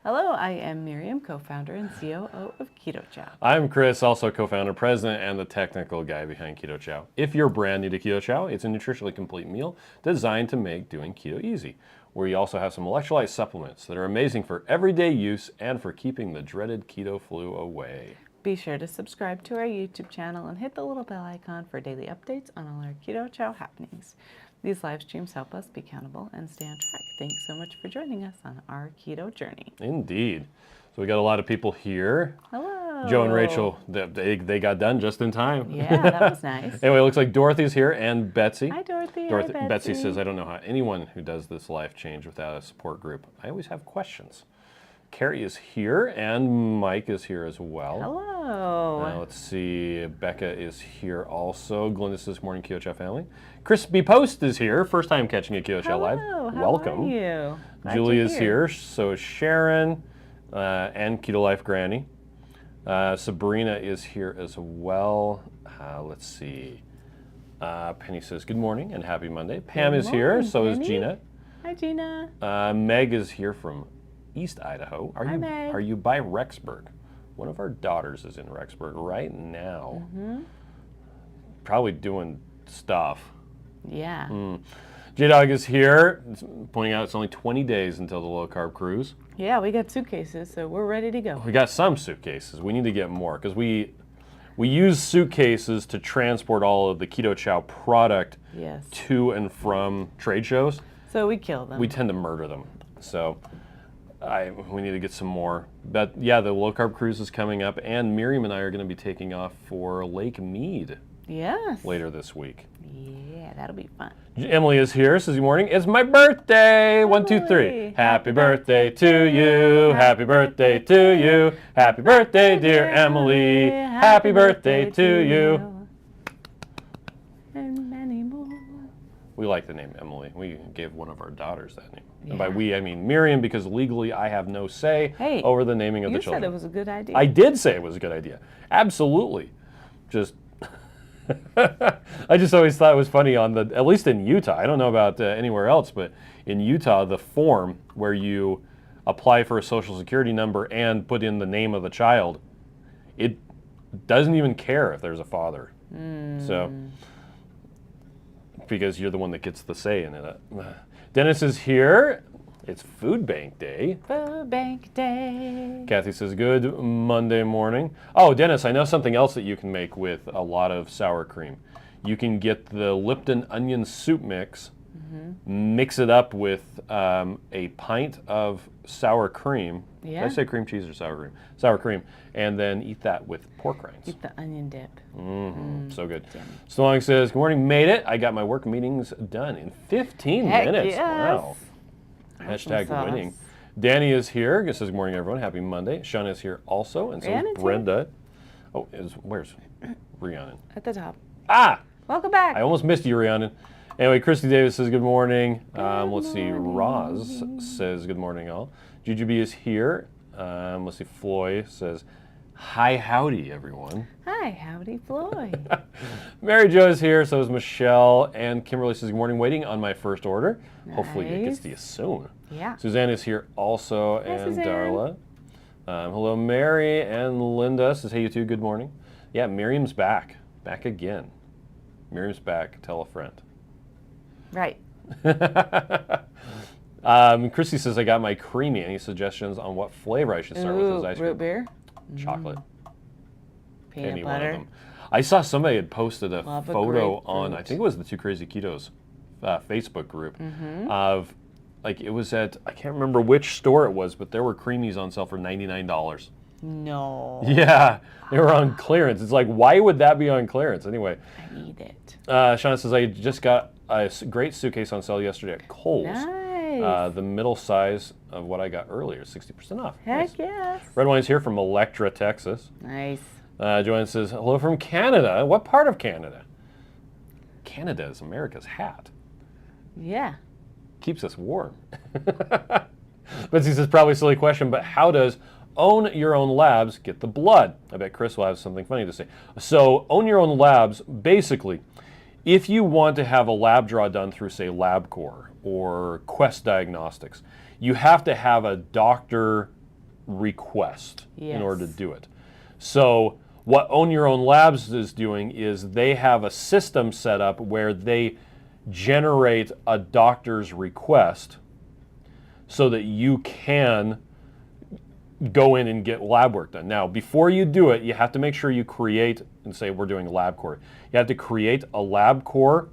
Hello, I am Miriam, co-founder and COO of Keto Chow. I'm Chris, also co-founder, president, and the technical guy behind Keto Chow. If you're brand new to Keto Chow, it's a nutritionally complete meal designed to make doing keto easy, where you also have some electrolyte supplements that are amazing for everyday use and for keeping the dreaded keto flu away. Be sure to subscribe to our YouTube channel and hit the little bell icon for daily updates on all our Keto Chow happenings. These live streams help us be accountable and stay on track. Thanks so much for joining us on our keto journey. Indeed. So we got a lot of people here. Hello. Joe and Rachel, they got done just in time. Yeah, that was nice. Anyway, it looks like Dorothy's here and Betsy. Hi, Dorothy. Dorothy. Hi, Betsy says, I don't know how anyone who does this life change without a support group. I always have questions. Carrie is here and Mike is here as well. Hello. Let's see, Becca is here also. Glinda says, morning Keto Chow family. Chris B. Post is here, first time catching a Keto Chow live. Welcome. How are you? Glad Julie you're is here, so is Sharon and Keto Life Granny. Sabrina is here as well. Let's see. Penny says, good morning and happy Monday. Pam is here, so is Gina. Hi, Gina. Meg is here from East Idaho. Hi, Meg. Are you by Rexburg? One of our daughters is in Rexburg right now. Mm-hmm. Probably doing stuff. Yeah. J-Dog is here, pointing out it's only 20 days until the low-carb cruise. Yeah, we got suitcases, so we're ready to go. We got some suitcases. We need to get more because we use suitcases to transport all of the Keto Chow product to and from trade shows. So we kill them. We tend to murder them. So we need to get some more. But yeah, the low-carb cruise is coming up, and Miriam and I are going to be taking off for Lake Mead later this week. Yeah, that'll be fun. Emily is here, says good morning. It's my birthday. 1, 2, 3. Happy birthday to you. Happy birthday to you. Happy birthday, dear Emily. Happy birthday to you. And many more. We like the name Emily. We gave one of our daughters that name. Yeah. And by we, I mean Miriam, because legally I have no say over the naming of the children. You said it was a good idea. I did say it was a good idea. Absolutely. Just I just always thought it was funny at least in Utah. I don't know about anywhere else, but in Utah, the form where you apply for a social security number and put in the name of the child, it doesn't even care if there's a father. So, because you're the one that gets the say in it. Dennis is here. It's Food Bank Day. Food Bank Day. Kathy says, good Monday morning. Oh, Dennis, I know something else that you can make with a lot of sour cream. You can get the Lipton onion soup mix, mix it up with a pint of sour cream. Yeah. Did I say cream cheese or sour cream? Sour cream. And then eat that with pork rinds. Eat the onion dip. So good. Yummy. Strong says, good morning, made it. I got my work meetings done in 15 minutes. Yes. Wow. Hashtag winning. Danny is here. It says, good morning, everyone. Happy Monday. Sean is here also. And so is Brenda. Oh, where's Rhiannon? At the top. Ah! Welcome back. I almost missed you, Rhiannon. Anyway, Christy Davis says, good morning. Let's see. Roz says, good morning, all. Jujubee is here. Let's see. Floyd says, hi, howdy, everyone. Hi, howdy, Floyd. Mary Jo is here. So is Michelle. And Kimberly says, good morning. Waiting on my first order. Nice. Hopefully it gets to you soon. Yeah. Suzanne is here also. Hi, and Suzanne. Darla. Hello, Mary. And Linda says, hey, you two, good morning. Yeah, Miriam's back. Back again. Miriam's back. Tell a friend. Right. Christy says, I got my creamy. Any suggestions on what flavor I should start with as ice cream? Root beer. Chocolate. Peanut Any butter. one of them. I saw somebody had posted a Love a photo on, grapefruit. I think it was the Two Crazy Ketos Facebook group of, like, it was at, I can't remember which store it was, but there were creamies on sale for $99. No. Yeah, they were on clearance. It's like, why would that be on clearance? Anyway. I need it. Shauna says, I just got a great suitcase on sale yesterday at Kohl's. Nice. The middle size of what I got earlier, 60% off. Heck Nice. yes. Red Wine's here from Electra, Texas. Nice. Joanne says, hello from Canada. What part of Canada? Canada is America's hat. Yeah. Keeps us warm. Betsy says, probably a silly question, but how does Own Your Own Labs get the blood? I bet Chris will have something funny to say. So Own Your Own Labs, basically, if you want to have a lab draw done through, say, LabCorp or Quest Diagnostics, you have to have a doctor request in Yes. order to do it. So what Own Your Own Labs is doing is they have a system set up where they generate a doctor's request so that you can go in and get lab work done. Now, before you do it, you have to make sure you create, and say we're doing LabCorp. You have to create a LabCorp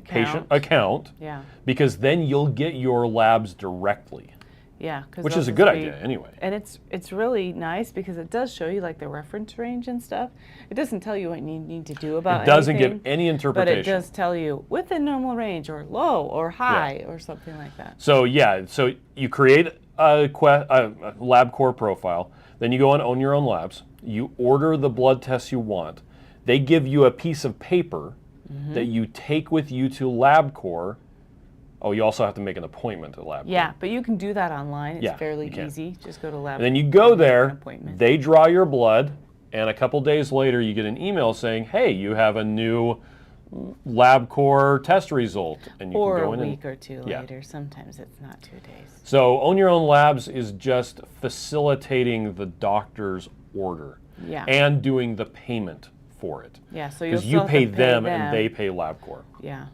patient account, Yeah. because then you'll get your labs directly, Yeah. which is a good idea anyway. And it's really nice because it does show you like the reference range and stuff. It doesn't tell you what you need to do about It doesn't anything, give any but interpretation. it does tell you within normal range or low or high or something like that. So yeah, so you create a LabCorp profile, then you go on Own Your Own Labs, you order the blood tests you want, they give you a piece of paper that you take with you to LabCorp. Oh, you also have to make an appointment at LabCorp. Yeah, but you can do that online. It's Yeah, fairly you can. easy. Just go to Lab. And then you go make an there, appointment. they draw your blood, and a couple days later you get an email saying, hey, you have a new LabCorp test result. And you Or can go a in week and, or two yeah. later. Sometimes it's not 2 days. So Own Your Own Labs is just facilitating the doctor's order Yeah. and doing the payment for it. Yeah, so you'll Because you still have pay to them and they pay LabCorp. Yeah.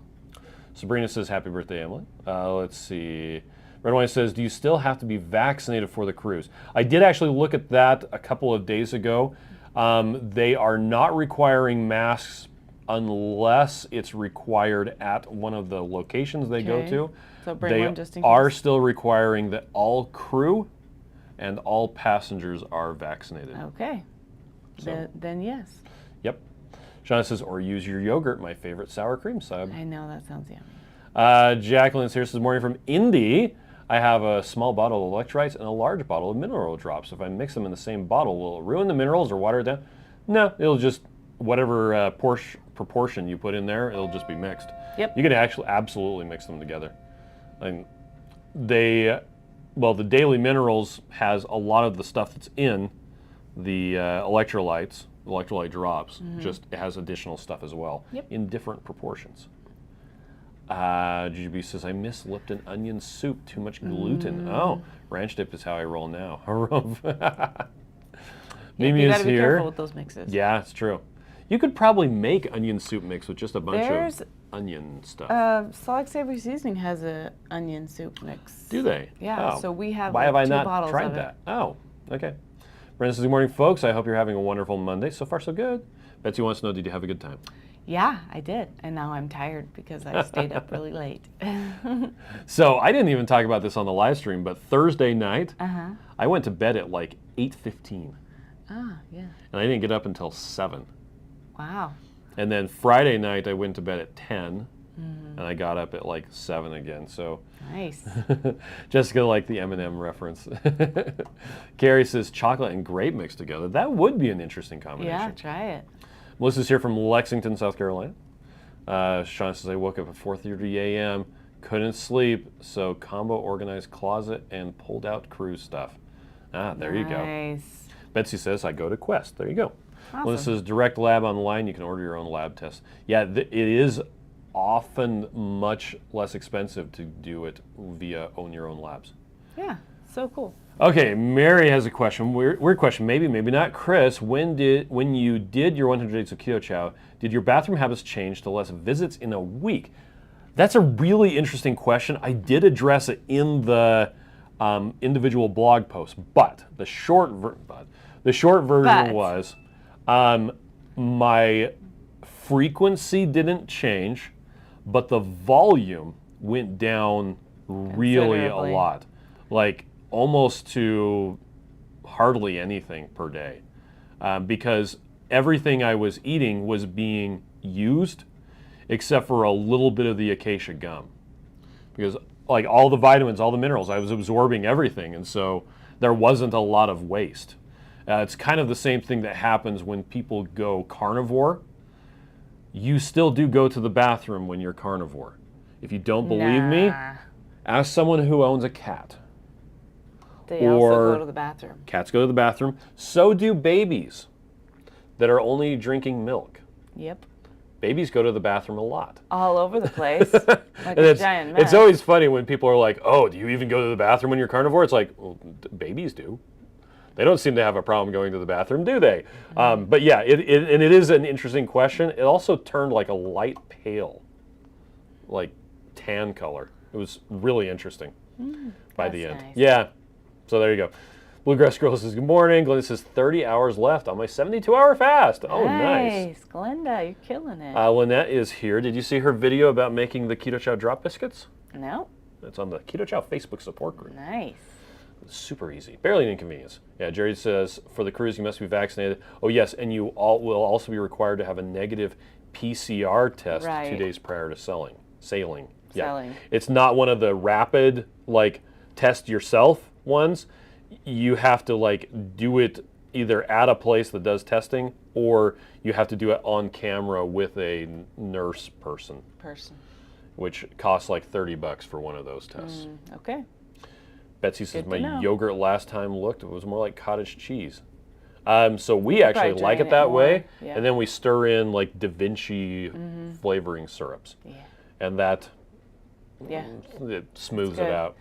Sabrina says, happy birthday, Emily. Let's see. Red Wine says, do you still have to be vaccinated for the cruise? I did actually look at that a couple of days ago. They are not requiring masks unless it's required at one of the locations they go Okay. to. So bring They one just in are case. still requiring that all crew and all passengers are vaccinated. Okay. So- Then yes. Yep. Shauna says, or use your yogurt, my favorite sour cream sub. I know, that sounds yummy. Jacqueline's here, says, morning from Indy. I have a small bottle of electrolytes and a large bottle of mineral drops. If I mix them in the same bottle, will it ruin the minerals or water it down? No, it'll just, whatever proportion you put in there, it'll just be mixed. Yep. You can actually absolutely mix them together. And the Daily Minerals has a lot of the stuff that's in the electrolyte drops. Just it has additional stuff as well. Yep. In different proportions. GGB says, I miss Lipton onion soup, too much gluten. Oh, ranch dip is how I roll now. Mimi you is gotta be here. careful with those mixes. Yeah, it's true. You could probably make onion soup mix with just a bunch There's, of onion stuff. Salt Lake Savory Seasoning has a onion soup mix. Do they? Yeah, Oh. so we have Why like have I 2 not bottles tried of that? it. Oh, okay. Brenda says, good morning, folks. I hope you're having a wonderful Monday. So far, so good. Betsy wants to know, did you have a good time? Yeah, I did. And now I'm tired because I stayed up really late. So I didn't even talk about this on the live stream, but Thursday night, Uh-huh. I went to bed at like 8:15, Ah, yeah. and I didn't get up until 7. Wow. And then Friday night, I went to bed at 10, and I got up at like 7 again. So Nice. Jessica liked the M&M reference. Carrie says chocolate and grape mixed together. That would be an interesting combination. Yeah, try it. Melissa's here from Lexington, South Carolina. Sean says, I woke up at 4:30 a.m., couldn't sleep, so combo organized closet and pulled out cruise stuff. Ah, there you go. Nice. Betsy says, I go to Quest. There you go. Awesome. Melissa says, direct lab online, you can order your own lab tests. Yeah, it is often much less expensive to do it via Own Your Own Labs. Yeah, so cool. Okay, Mary has a question. Weird question. Maybe not. Chris, when you did your 100 Days of Keto Chow, did your bathroom habits change to less visits in a week? That's a really interesting question. I did address it in the individual blog post, but the short version was my frequency didn't change, but the volume went down really a Considerably. lot. Like almost to hardly anything per day, because everything I was eating was being used except for a little bit of the acacia gum, because like all the vitamins, all the minerals, I was absorbing everything, and so there wasn't a lot of waste. It's kind of the same thing that happens when people go carnivore. You still do go to the bathroom when you're carnivore. If you don't believe me, Nah. ask someone who owns a cat. They also Or- go to the bathroom. Cats go to the bathroom. So do babies that are only drinking milk. Yep. Babies go to the bathroom a lot. All over the place. Like And a it's, giant mess. it's always funny when people are like, oh, do you even go to the bathroom when you're carnivore? It's like, well, babies do. They don't seem to have a problem going to the bathroom, do they? But yeah, it is an interesting question. It also turned like a light pale, like tan color. It was really interesting by the end. Nice. Yeah. So there you go. Bluegrass Girl says, good morning. Glenda says, 30 hours left on my 72-hour fast. Oh, nice. Glenda, you're killing it. Lynette is here. Did you see her video about making the Keto Chow drop biscuits? No. It's on the Keto Chow Facebook support group. Nice. It's super easy. Barely an inconvenience. Yeah, Jerry says, for the cruise, you must be vaccinated. Oh, yes, and you will also be required to have a negative PCR test 2 days prior to sailing. Yeah. It's not one of the rapid, like, test yourself ones. You have to like do it either at a place that does testing, or you have to do it on camera with a nurse person. Which costs like $30 for one of those tests. Okay. Betsy says my yogurt last time it was more like cottage cheese. So we actually like it that way, and then we stir in like Da Vinci flavoring syrups, and that it smooths it out.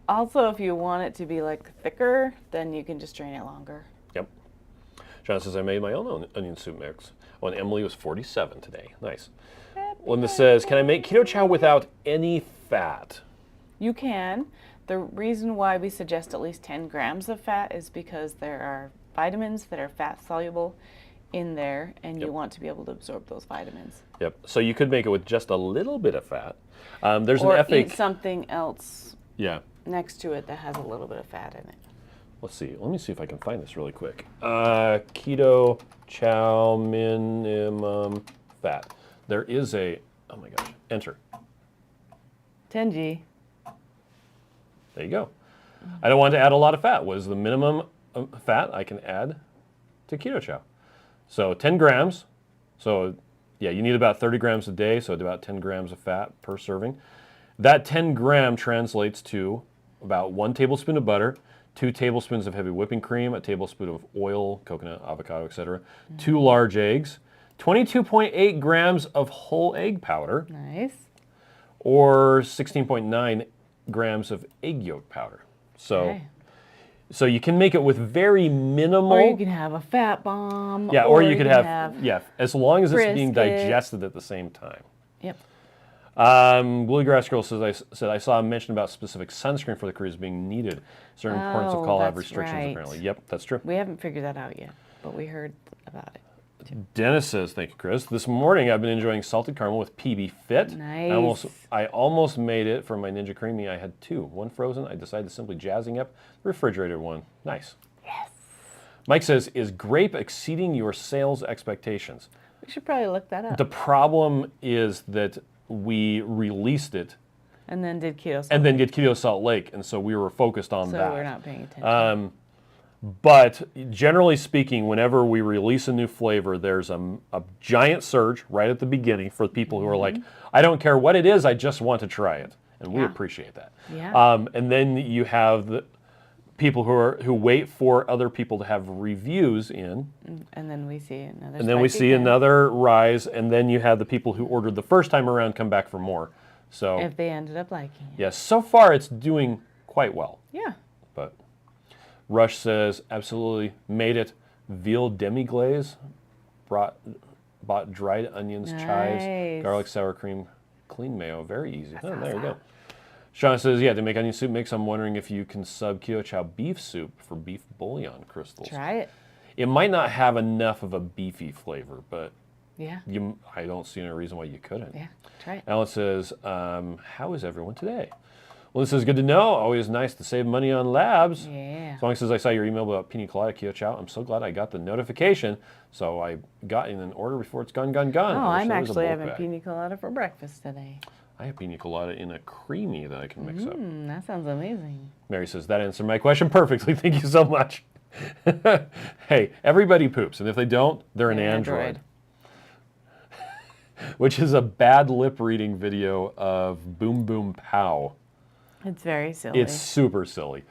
Also, if you want it to be like thicker, then you can just drain it longer. Yep. John says, I made my own onion soup mix. Oh, and Emily was 47 today. Nice. Linda says, can I make Keto Chow without any fat? You can. The reason why we suggest at least 10 grams of fat is because there are vitamins that are fat soluble in there, and you want to be able to absorb those vitamins. Yep. So you could make it with just a little bit of fat. There's or an FAQ. Eat something else. Yeah. Next to it that has a little bit of fat in it. Let's see. Let me see if I can find this really quick. Keto Chow minimum fat. There is a, oh my gosh, enter. 10G. There you go. I don't want to add a lot of fat. What is the minimum fat I can add to Keto Chow? So 10 grams. So yeah, you need about 30 grams a day, so about 10 grams of fat per serving. That 10 gram translates to about 1 tablespoon of butter, 2 tablespoons of heavy whipping cream, a tablespoon of oil, coconut, avocado, etc., 2 large eggs, 22.8 grams of whole egg powder, nice, or 16.9 grams of egg yolk powder. So, so you can make it with very minimal. Or you can have a fat bomb. Yeah, or you could have as long as it's being brisket. digested at the same time. Yep. Bluegrass Girl says, I saw a mention about specific sunscreen for the cruise being needed. Certain points of call have restrictions apparently. Yep, that's true. We haven't figured that out yet, but we heard about it. Dennis says, thank you, Chris. This morning I've been enjoying salted caramel with PB Fit. Nice. I almost made it for my Ninja Creamy. I had 2. One frozen. I decided to simply jazzing up the refrigerator one. Nice. Yes. Mike says, is Grape exceeding your sales expectations? We should probably look that up. The problem is that we released it and then did Keto Salt and then did Keto Salt Lake, and so we were focused on that. So we're not paying attention. But generally speaking, whenever we release a new flavor, there's a giant surge right at the beginning for people who are like, I don't care what it is, I just want to try it. And we appreciate that. Yeah. And then you have the people who wait for other people to have reviews in. And then we see another And then we see another rise, and then you have the people who ordered the first time around come back for more. So if they ended up liking it. Yes, so far it's doing quite well. Yeah. But Rush says, absolutely made it. Veal demi-glaze, bought dried onions, chives, garlic, sour cream, clean mayo. Very easy. That's there you awesome. go. Sean says, yeah, to make onion soup mix, I'm wondering if you can sub Keto Chow beef soup for beef bouillon crystals. Try it. It might not have enough of a beefy flavor, but yeah, I don't see any reason why you couldn't. Yeah, try it. Alan says, how is everyone today? Well, this is good to know. Always nice to save money on labs. Yeah. As long as I saw your email about pina colada Keto Chow, I'm so glad I got the notification. So I got in an order before it's gone. Oh, I'm actually having pina colada for breakfast today. I have pina colada in a creamy that I can mix up. That sounds amazing. Mary says, that answered my question perfectly. Thank you so much. Hey, everybody poops. And if they don't, they're an android. Which is a bad lip reading video of Boom Boom Pow. It's very silly. It's super silly.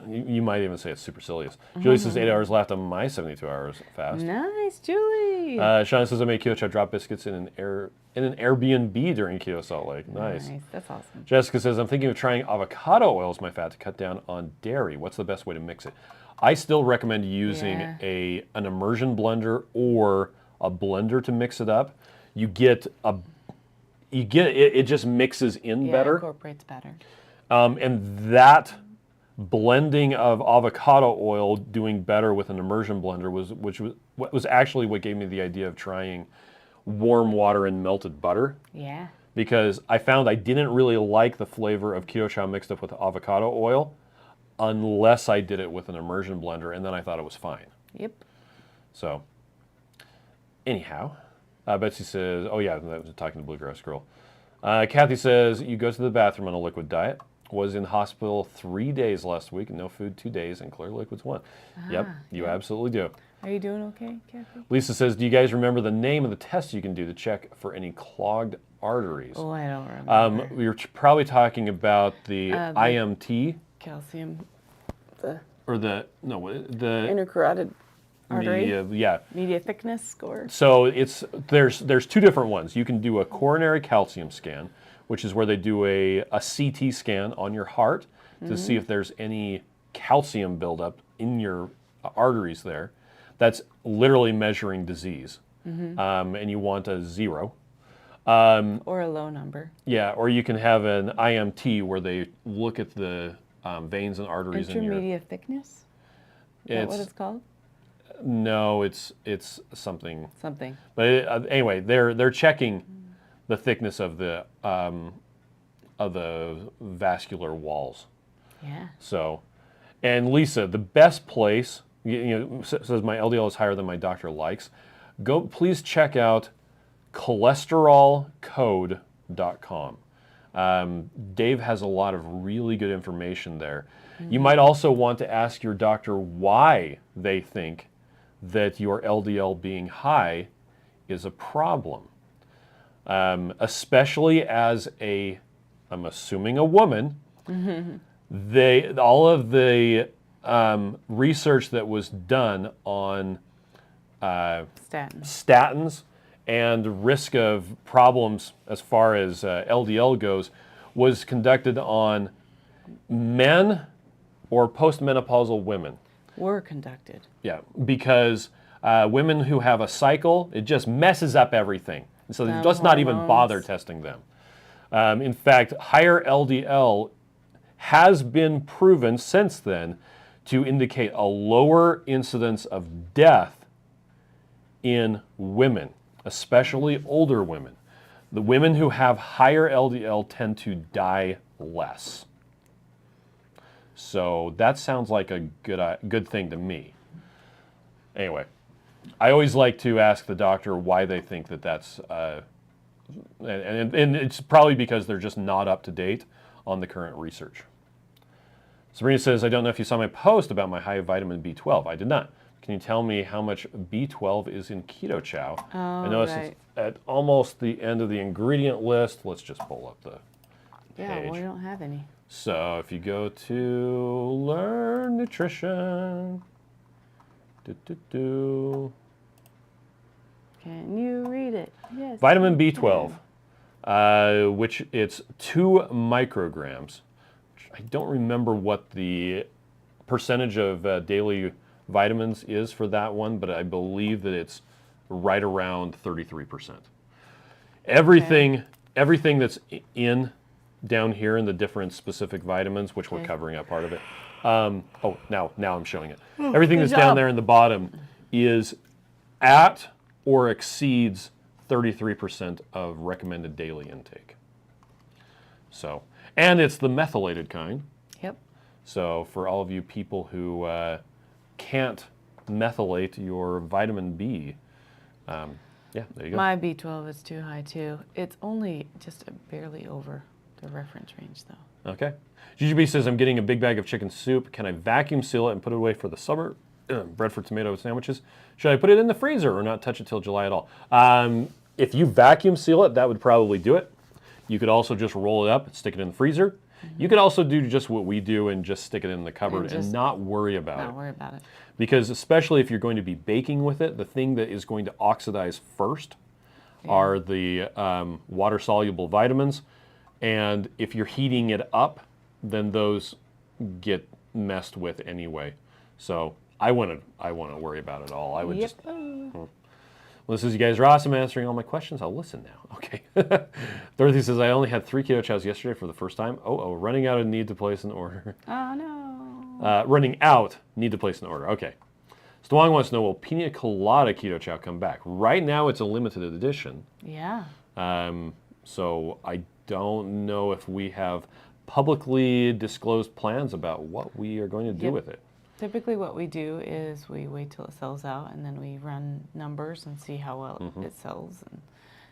You might even say it's super silly. Julie says 8 hours left on my 72 hours fast. Nice, Julie. Sean says I made Keto Chow drop biscuits in an Airbnb during Keto Salt Lake. Nice. That's awesome. Jessica says I'm thinking of trying avocado oil as my fat to cut down on dairy. What's the best way to mix it? I still recommend using Yeah. an immersion blender or a blender to mix it up. It just mixes in Yeah, better. incorporates better. And that blending of avocado oil doing better with an immersion blender was actually what gave me the idea of trying warm water and melted butter, Yeah. because I found I didn't really like the flavor of Keto Chow mixed up with avocado oil unless I did it with an immersion blender, and then I thought it was fine. Yep. So, anyhow, Betsy says, oh yeah, that was talking to Bluegrass Girl. Kathy says, you go to the bathroom on a liquid diet. Was in hospital 3 days last week, no food 2 days, and clear liquids 1. Yep, you absolutely do. Are you doing okay, Kathy? Lisa says, do you guys remember the name of the test you can do to check for any clogged arteries? Oh, I don't remember. We were probably talking about the IMT. Calcium. The The intercarotid artery. yeah. Media thickness score. So there's two different ones. You can do a coronary calcium scan, which is where they do a CT scan on your heart to see if there's any calcium buildup in your arteries there. That's literally measuring disease, and you want a 0. Or a low number. Yeah, or you can have an IMT where they look at the veins and arteries in your... Intermediate thickness? Is that what it's called? No, it's something. Something. But anyway, they're checking the thickness of the vascular walls. Yeah. So, and Lisa, the best place, says my LDL is higher than my doctor likes. Please check out cholesterolcode.com. Dave has a lot of really good information there. You might also want to ask your doctor why they think that your LDL being high is a problem. Especially as I'm assuming a woman, all of the research that was done on statins and risk of problems as far as LDL goes was conducted on men or postmenopausal women. Were conducted. Yeah, because women who have a cycle, it just messes up everything. And so let's not even bother testing them. In fact, higher LDL has been proven since then to indicate a lower incidence of death in women, especially older women. The women who have higher LDL tend to die less. So that sounds like a good thing to me. Anyway, I always like to ask the doctor why they think that's, and it's probably because they're just not up to date on the current research. Sabrina says, I don't know if you saw my post about my high vitamin B12. I did not. Can you tell me how much B12 is in Keto Chow? Oh, I noticed it's at almost the end of the ingredient list. Let's just pull up the page. Yeah, we don't have any. So if you go to Learn Nutrition, Can you read it? Yes. Vitamin B12, which it's 2 micrograms. I don't remember what the percentage of daily vitamins is for that one, but I believe that it's right around 33%. Everything that's in down here in the different specific vitamins, which we're covering up part of it. Now I'm showing it. Everything that's down there in the bottom is at or exceeds 33% of recommended daily intake. So, and it's the methylated kind. Yep. So for all of you people who can't methylate your vitamin B, yeah, there you go. My B12 is too high too. It's only just barely over the reference range though. Okay. GGB says, I'm getting a big bag of chicken soup. Can I vacuum seal it and put it away for the summer? Bread for tomato sandwiches. Should I put it in the freezer or not touch it till July at all? If you vacuum seal it, that would probably do it. You could also just roll it up and stick it in the freezer. You could also do just what we do and just stick it in the cupboard and not worry about it. Not worry about it. Because especially if you're going to be baking with it, the thing that is going to oxidize first are the water-soluble vitamins. And if you're heating it up, then those get messed with anyway. So I wouldn't worry about it at all. I would Yep. just. Well, this is, you guys are awesome answering all my questions. I'll listen now. Okay. Dorothy says, I only had 3 keto chows yesterday for the first time. Running out of need to place an order. Oh, no. Running out, need to place an order. Okay. Stwang wants to know, will Pina Colada Keto Chow come back? Right now, it's a limited edition. Yeah. So I don't know if we have publicly disclosed plans about what we are going to do with it. Typically what we do is we wait till it sells out, and then we run numbers and see how well it sells, and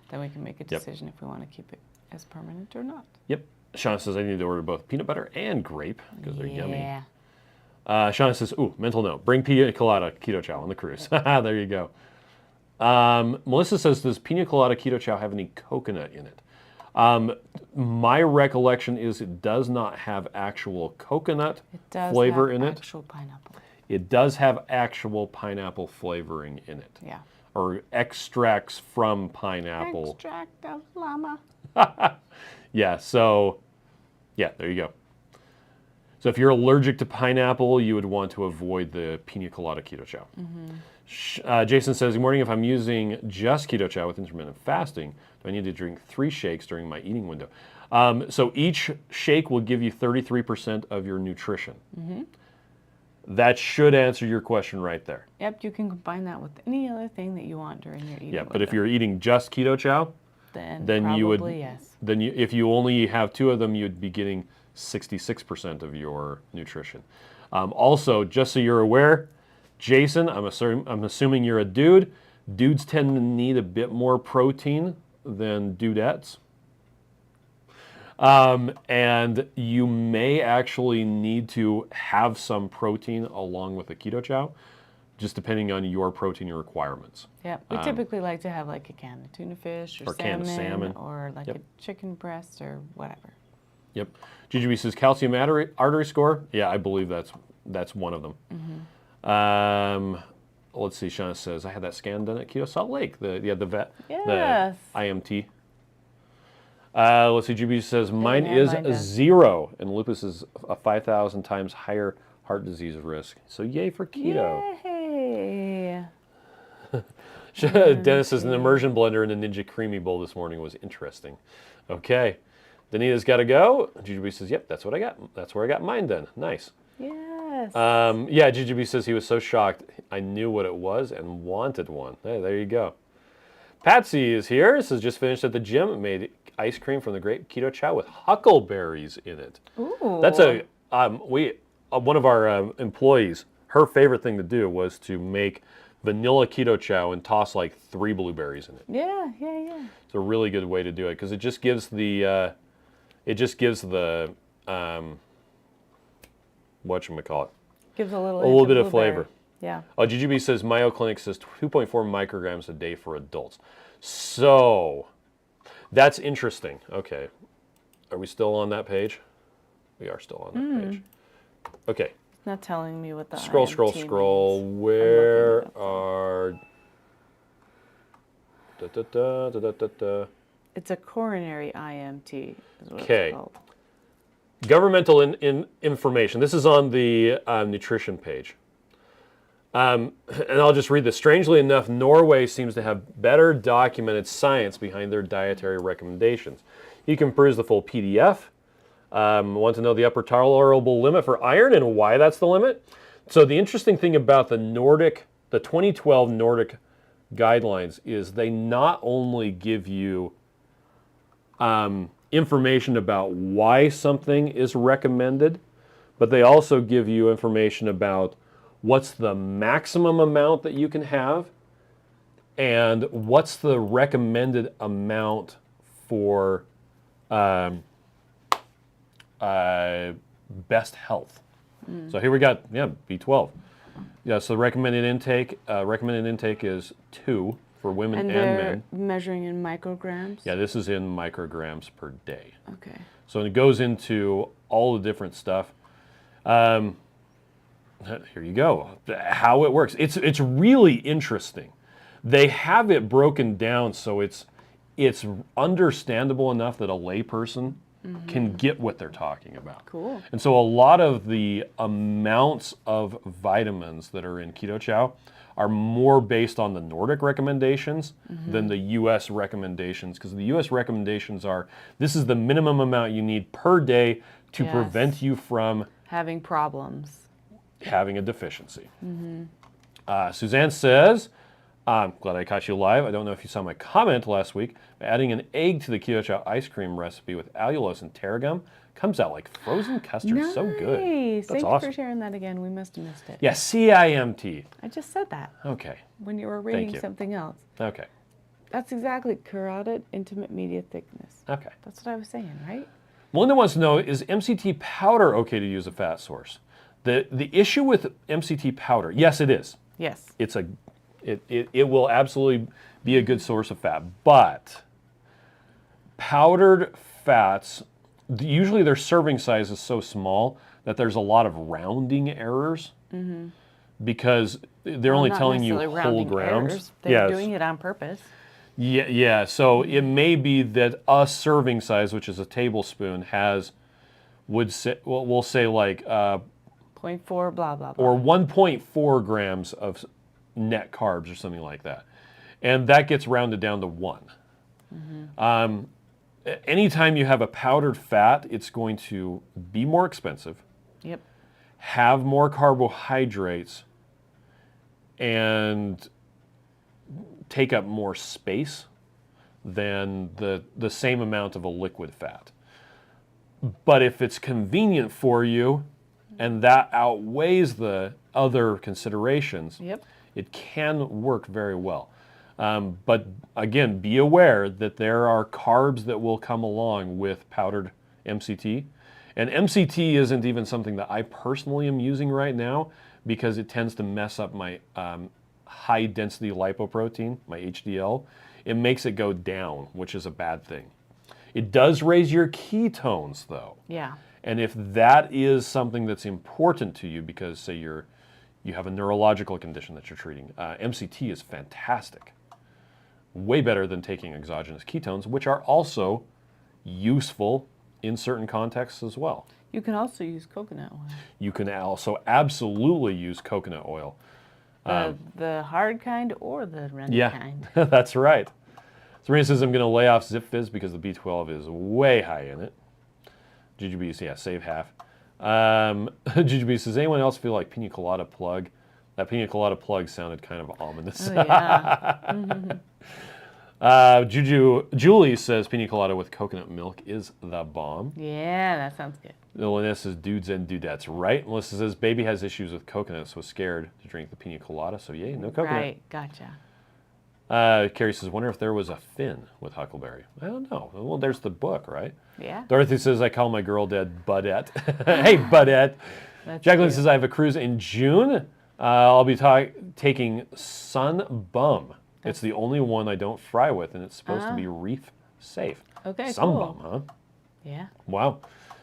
then we can make a decision if we want to keep it as permanent or not. Yep. Shauna says, I need to order both peanut butter and grape because they're yummy. Yeah. Shauna says, mental note, bring Pina Colada Keto Chow on the cruise. There you go. Melissa says, does Pina Colada Keto Chow have any coconut in it? My recollection is it does not have actual coconut flavor in it. Actual pineapple. It does have actual pineapple flavoring in it. Yeah. Or extracts from pineapple. Extract of llama. Yeah, so, yeah, there you go. So if you're allergic to pineapple, you would want to avoid the Pina Colada Keto Chow. Jason says, good morning. If I'm using just Keto Chow with intermittent fasting, do I need to drink 3 shakes during my eating window? So each shake will give you 33% of your nutrition. That should answer your question right there. Yep, you can combine that with any other thing that you want during your eating window. But if you're eating just Keto Chow, then you would, yes. then if you only have 2 of them, you'd be getting 66% of your nutrition. Also, just so you're aware, Jason, I'm assuming you're a dude. Dudes tend to need a bit more protein than dudettes. And you may actually need to have some protein along with the Keto Chow, just depending on your protein requirements. Yeah, we typically like to have like a can of tuna fish or can of salmon. or like a chicken breast or whatever. Yep. GGB says calcium artery score. Yeah, I believe that's one of them. Let's see. Shauna says I had that scan done at Keto Salt Lake. The vet. Yes. The IMT. Let's see. GGB says mine is mine a done. 0, and lupus is a 5,000 times higher heart disease risk. So yay for keto. Yay. Dennis says an immersion blender in a Ninja Creamy Bowl this morning was interesting. Okay. Danita's got to go. GGB says, yep, that's what I got. That's where I got mine done. Nice. Yes. Yeah, GGB says he was so shocked I knew what it was and wanted one. Hey, there you go. Patsy is here. Says just finished at the gym. Made ice cream from the Grape Keto Chow with huckleberries in it. Ooh. That's one of our employees. Her favorite thing to do was to make vanilla Keto Chow and toss like 3 blueberries in it. Yeah. It's a really good way to do it because it just gives the whatchamacallit? Gives a little bit of flavor. Yeah. Oh, GGB says Mayo Clinic says 2.4 micrograms a day for adults. So that's interesting. Okay. Are we still on that page? We are still on that page. Okay. It's not telling me what the Scroll. IMT means. Where are... It's a coronary IMT is what Okay. it's called. Governmental information. This is on the nutrition page. And I'll just read this. Strangely enough, Norway seems to have better documented science behind their dietary recommendations. You can peruse the full PDF. Want to know the upper tolerable limit for iron and why that's the limit? So the interesting thing about the 2012 Nordic guidelines is they not only give you information about why something is recommended, but they also give you information about what's the maximum amount that you can have and what's the recommended amount for best health. So here we got, B12. Yeah, so the recommended intake is 2 for women and they're men. measuring in micrograms? Yeah, this is in micrograms per day. Okay. So it goes into all the different stuff. Here you go. How it works. It's really interesting. They have it broken down so it's understandable enough that a layperson can get what they're talking about. Cool. And so a lot of the amounts of vitamins that are in Keto Chow are more based on the Nordic recommendations than the US recommendations, because the US recommendations are, this is the minimum amount you need per day to prevent you from having problems. Having a deficiency. Suzanne says, I'm glad I caught you live. I don't know if you saw my comment last week. Adding an egg to the Keto Chow ice cream recipe with allulose and tarragon comes out like frozen custard. Nice. So good. That's Thank awesome. you for sharing that again. We must have missed it. Yeah, CIMT. I just said that Okay. when you were reading something else. Okay. That's exactly carotid intimate media thickness. Okay. That's what I was saying, right? Melinda wants to know, is MCT powder okay to use a fat source? The issue with MCT powder, yes, it is. Yes. It will absolutely be a good source of fat, but powdered fats, usually their serving size is so small that there's a lot of rounding errors because they're only Not telling you necessarily whole rounding grams. errors. They're doing it on purpose. Yeah. So it may be that a serving size, which is a tablespoon, we'll say like 0.4 blah blah blah. or 1.4 grams of net carbs or something like that, and that gets rounded down to 1. Anytime you have a powdered fat, it's going to be more expensive, Yep. have more carbohydrates, and take up more space than the same amount of a liquid fat. But if it's convenient for you and that outweighs the other considerations, Yep. it can work very well. But again, be aware that there are carbs that will come along with powdered MCT. And MCT isn't even something that I personally am using right now because it tends to mess up my high density lipoprotein, my HDL. It makes it go down, which is a bad thing. It does raise your ketones though. Yeah. And if that is something that's important to you because say you have a neurological condition that you're treating, MCT is fantastic. Way better than taking exogenous ketones, which are also useful in certain contexts as well. You can also use coconut oil. You can also absolutely use coconut oil. The hard kind or the runny kind. That's right. Serena says, I'm going to lay off Zip Fizz because the B12 is way high in it. GGB, yeah, save half. GGB says, anyone else feel like pina colada plug? That pina colada plug sounded kind of ominous. Oh, yeah. Julie says pina colada with coconut milk is the bomb. Yeah, that sounds good. Melissa says dudes and dudettes, right? Melissa says baby has issues with coconut, so scared to drink the pina colada. So yay, no coconut. Right, gotcha. Carrie says, wonder if there was a fin with Huckleberry. I don't know. Well, there's the book, right? Yeah. Dorothy says, I call my girl dad Budette. Hey, Budette. That's Jacqueline cute. says, I have a cruise in June. I'll be taking Sun Bum. It's the only one I don't fry with, and it's supposed to be reef safe. Okay, Sun cool. Bum, huh? Yeah. Wow.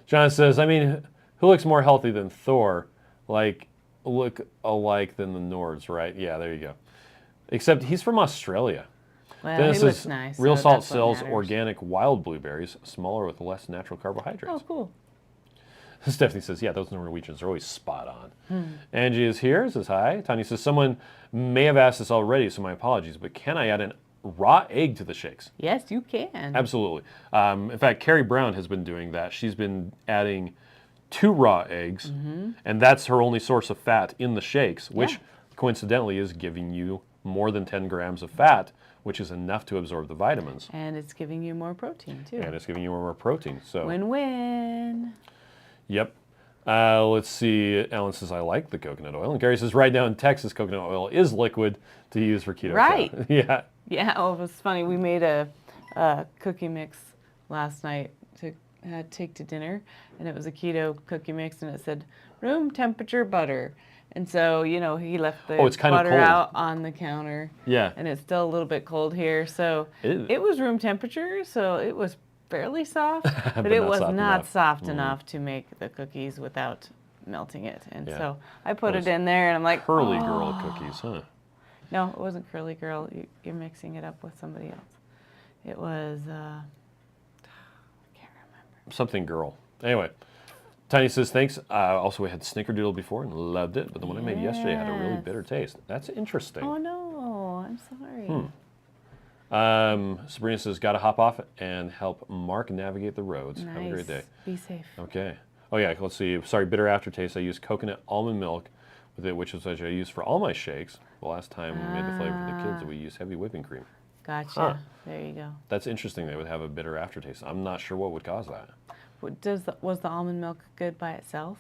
John says, I mean, who looks more healthy than Thor? Look alike than the Nords, right? Yeah, there you go. Except he's from Australia. Well, Dennis he says, looks nice. Real so Salt that's what sells matters. organic wild blueberries, smaller with less natural carbohydrates. Oh, cool. Stephanie says, yeah, those Norwegians are always spot on. Angie is here, says hi. Tanya says, someone may have asked this already, so my apologies, but can I add a raw egg to the shakes? Yes, you can. Absolutely. In fact, Carrie Brown has been doing that. She's been adding 2 raw eggs, and that's her only source of fat in the shakes, which coincidentally is giving you more than 10 grams of fat, which is enough to absorb the vitamins. And it's giving you more protein, too. And it's giving you more protein. So Win-win. Yep. Let's see. Alan says, I like the coconut oil. And Gary says, right now in Texas, coconut oil is liquid to use for keto. Right. Chow. Yeah. Yeah, oh, it was funny. We made a cookie mix last night to take to dinner, and it was a keto cookie mix, and it said room temperature butter. And so, he left the it's kinda butter cold. out on the counter. Yeah. And it's still a little bit cold here. So it was room temperature, so it was fairly soft, but it not was soft not enough. soft enough to make the cookies without melting it. And Yeah. so I put Those it in there, and I'm like, Curly oh. girl cookies, huh? No, it wasn't Curly Girl. You're mixing it up with somebody else. It was, I can't something girl. Anyway, Tiny says, thanks. Also, we had Snickerdoodle before and loved it, but the one I made yesterday had a really bitter taste. That's interesting. Oh, no. I'm sorry. Sabrina says, got to hop off and help Mark navigate the roads. Nice. Have a great day. Be safe. Okay. Oh, yeah, let's see. Sorry, bitter aftertaste. I use coconut almond milk with it, which is what I use for all my shakes. The last time we made the flavor for the kids, we used heavy whipping cream. Gotcha. Huh. There you go. That's interesting. They would have a bitter aftertaste. I'm not sure what would cause that. Was the almond milk good by itself?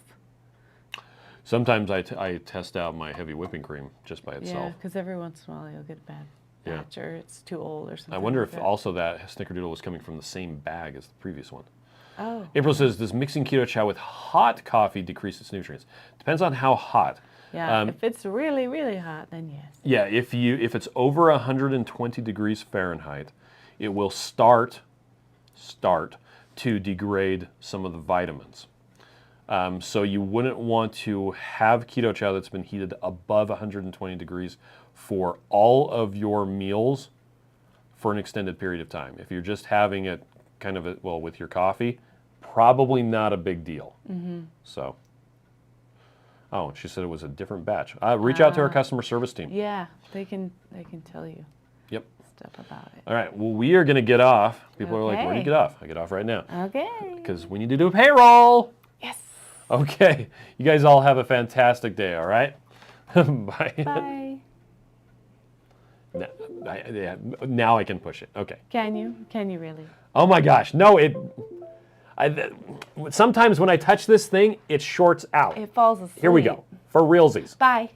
Sometimes I test out my heavy whipping cream just by Yeah, itself. because every once in a while you'll get a bad batch or it's too old or something. I wonder like if that. also that Snickerdoodle was coming from the same bag as the previous one. Oh. April says, does mixing keto chow with hot coffee decrease its nutrients? Depends on how hot. Yeah, if it's really, really hot, then yes. Yeah, if it's over 120 degrees Fahrenheit, it will start to degrade some of the vitamins. So you wouldn't want to have keto chow that's been heated above 120 degrees for all of your meals for an extended period of time. If you're just having it kind of, with your coffee, probably not a big deal. So, oh, she said it was a different batch. Reach out to our customer service team. Yeah, they can tell you Yep. stuff about it. All right, well, we are going to get off. People are like, where do you Okay. get off? I get off right now. Okay. Because we need to do a payroll. Yes. Okay, you guys all have a fantastic day, all right? Bye. Bye. Now I can push it. Okay. Can you? Can you really? Oh my gosh, no, sometimes when I touch this thing, it shorts out. It falls asleep. Here we go, for realsies. Bye.